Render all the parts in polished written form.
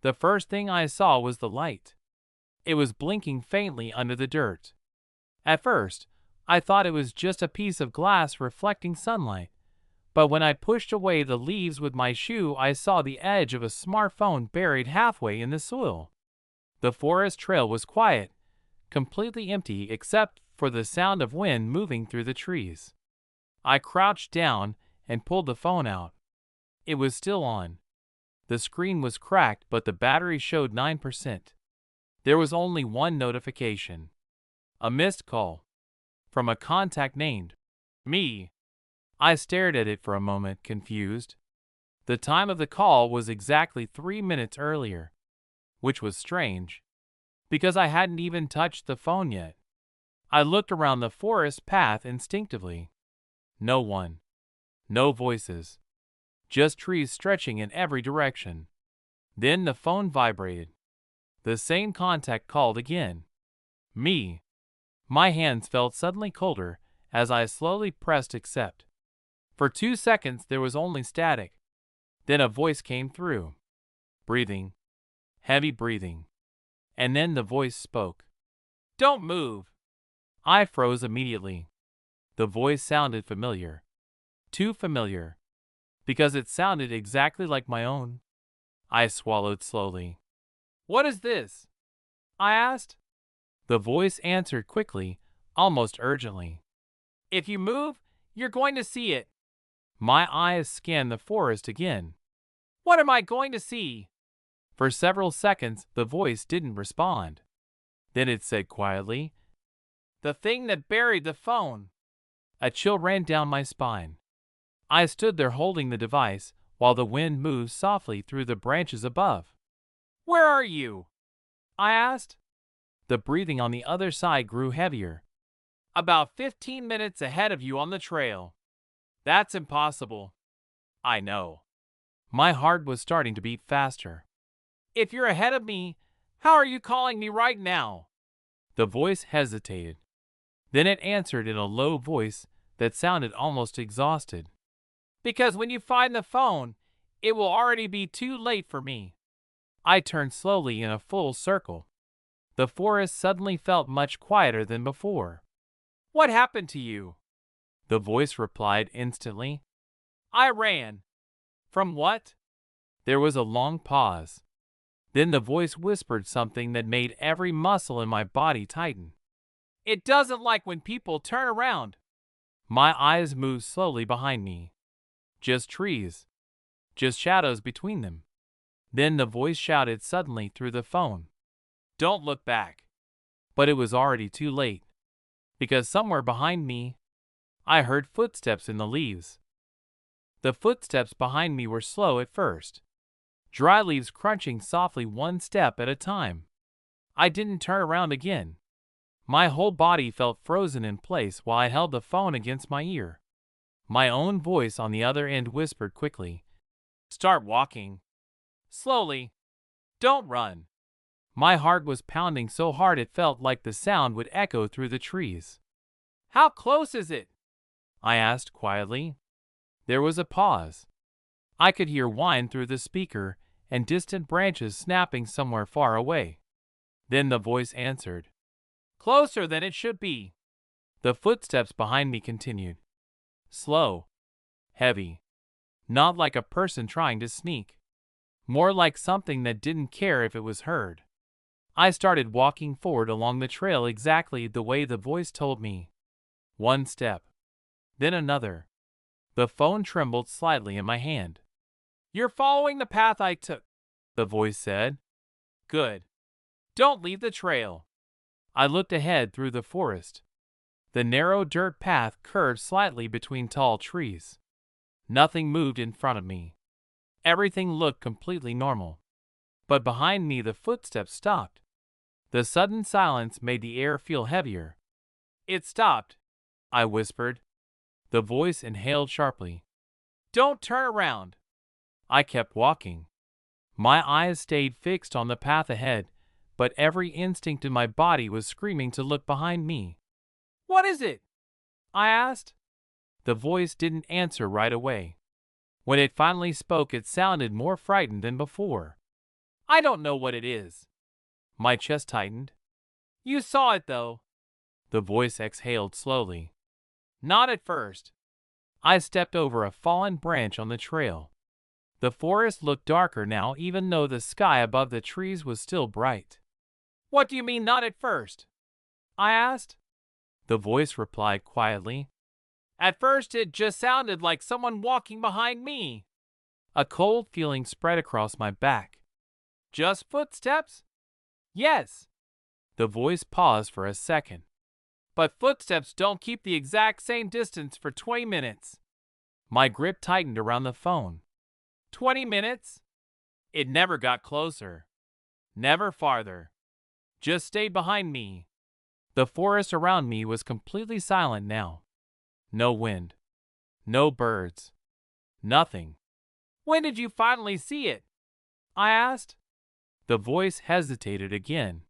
The first thing I saw was the light. It was blinking faintly under the dirt. At first, I thought it was just a piece of glass reflecting sunlight, but when I pushed away the leaves with my shoe, I saw the edge of a smartphone buried halfway in the soil. The forest trail was quiet, completely empty except for the sound of wind moving through the trees. I crouched down and pulled the phone out. It was still on. The screen was cracked, but the battery showed 9%. There was only one notification. A missed call. From a contact named me. I stared at it for a moment, confused. The time of the call was exactly 3 minutes earlier, which was strange, because I hadn't even touched the phone yet. I looked around the forest path instinctively. No one. No voices. Just trees stretching in every direction. Then the phone vibrated. The same contact called again. Me. My hands felt suddenly colder as I slowly pressed accept. For 2 seconds there was only static. Then a voice came through. Breathing. Heavy breathing. And then the voice spoke. "Don't move." I froze immediately. The voice sounded familiar. Too familiar. Because it sounded exactly like my own. I swallowed slowly. "What is this?" I asked. The voice answered quickly, almost urgently. "If you move, you're going to see it." My eyes scanned the forest again. "What am I going to see?" For several seconds, the voice didn't respond. Then it said quietly, "The thing that buried the phone." A chill ran down my spine. I stood there holding the device while the wind moved softly through the branches above. "Where are you?" I asked. The breathing on the other side grew heavier. "About 15 minutes ahead of you on the trail." "That's impossible." "I know." My heart was starting to beat faster. "If you're ahead of me, how are you calling me right now?" The voice hesitated. Then it answered in a low voice that sounded almost exhausted. "Because when you find the phone, it will already be too late for me." I turned slowly in a full circle. The forest suddenly felt much quieter than before. "What happened to you?" The voice replied instantly. "I ran." "From what?" There was a long pause. Then the voice whispered something that made every muscle in my body tighten. "It doesn't like when people turn around." My eyes moved slowly behind me. Just trees. Just shadows between them. Then the voice shouted suddenly through the phone. "Don't look back." But it was already too late. Because somewhere behind me, I heard footsteps in the leaves. The footsteps behind me were slow at first. Dry leaves crunching softly one step at a time. I didn't turn around again. My whole body felt frozen in place while I held the phone against my ear. My own voice on the other end whispered quickly, "Start walking. Slowly. Don't run." My heart was pounding so hard it felt like the sound would echo through the trees. "How close is it?" I asked quietly. There was a pause. I could hear whine through the speaker and distant branches snapping somewhere far away. Then the voice answered. "Closer than it should be." The footsteps behind me continued. Slow. Heavy. Not like a person trying to sneak. More like something that didn't care if it was heard. I started walking forward along the trail exactly the way the voice told me. One step. Then another. The phone trembled slightly in my hand. "You're following the path I took," the voice said. "Good. Don't leave the trail." I looked ahead through the forest. The narrow dirt path curved slightly between tall trees. Nothing moved in front of me. Everything looked completely normal. But behind me the footsteps stopped. The sudden silence made the air feel heavier. "It stopped," I whispered. The voice inhaled sharply. "Don't turn around." I kept walking. My eyes stayed fixed on the path ahead, but every instinct in my body was screaming to look behind me. "What is it?" I asked. The voice didn't answer right away. When it finally spoke, it sounded more frightened than before. I don't know what it is. My chest tightened. You saw it, though. The voice exhaled slowly. Not at first. I stepped over a fallen branch on the trail. The forest looked darker now, even though the sky above the trees was still bright. What do you mean, not at first? I asked. The voice replied quietly. At first, it just sounded like someone walking behind me. A cold feeling spread across my back. Just footsteps? Yes. The voice paused for a second. But footsteps don't keep the exact same distance for 20 minutes. My grip tightened around the phone. 20 minutes? It never got closer. Never farther. Just stayed behind me. The forest around me was completely silent now. No wind. No birds. Nothing. When did you finally see it? I asked. The voice hesitated again.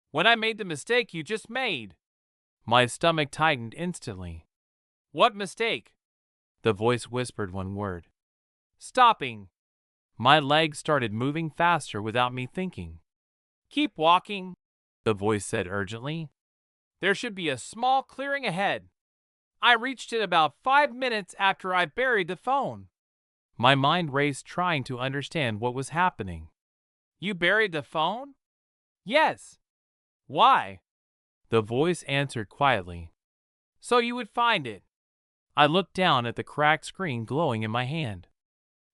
When I made the mistake you just made. My stomach tightened instantly. What mistake? The voice whispered one word. Stopping. My legs started moving faster without me thinking. Keep walking, the voice said urgently. There should be a small clearing ahead. I reached it about 5 minutes after I buried the phone. My mind raced trying to understand what was happening. You buried the phone? Yes. Why? The voice answered quietly. So you would find it. I looked down at the cracked screen glowing in my hand.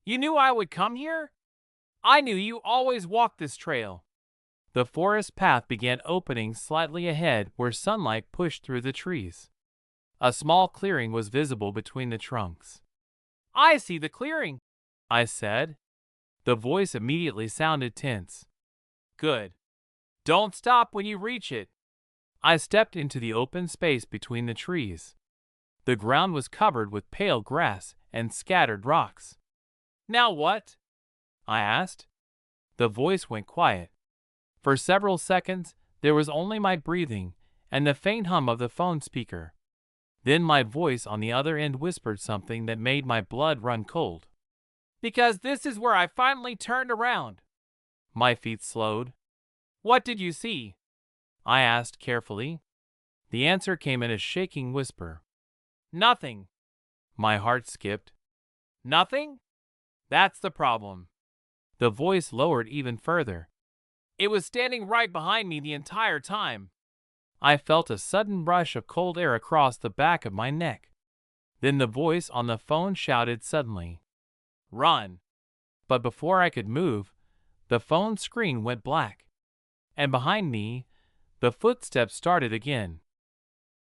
You knew I would come here? I knew you always walked this trail. The forest path began opening slightly ahead where sunlight pushed through the trees. A small clearing was visible between the trunks. I see the clearing, I said. The voice immediately sounded tense. Good. Don't stop when you reach it. I stepped into the open space between the trees. The ground was covered with pale grass and scattered rocks. Now what? I asked. The voice went quiet. For several seconds, there was only my breathing and the faint hum of the phone speaker. Then my voice on the other end whispered something that made my blood run cold. Because this is where I finally turned around. My feet slowed. What did you see? I asked carefully. The answer came in a shaking whisper. Nothing. My heart skipped. Nothing? That's the problem. The voice lowered even further. It was standing right behind me the entire time. I felt a sudden rush of cold air across the back of my neck. Then the voice on the phone shouted suddenly, Run! But before I could move, the phone screen went black. And behind me, the footsteps started again.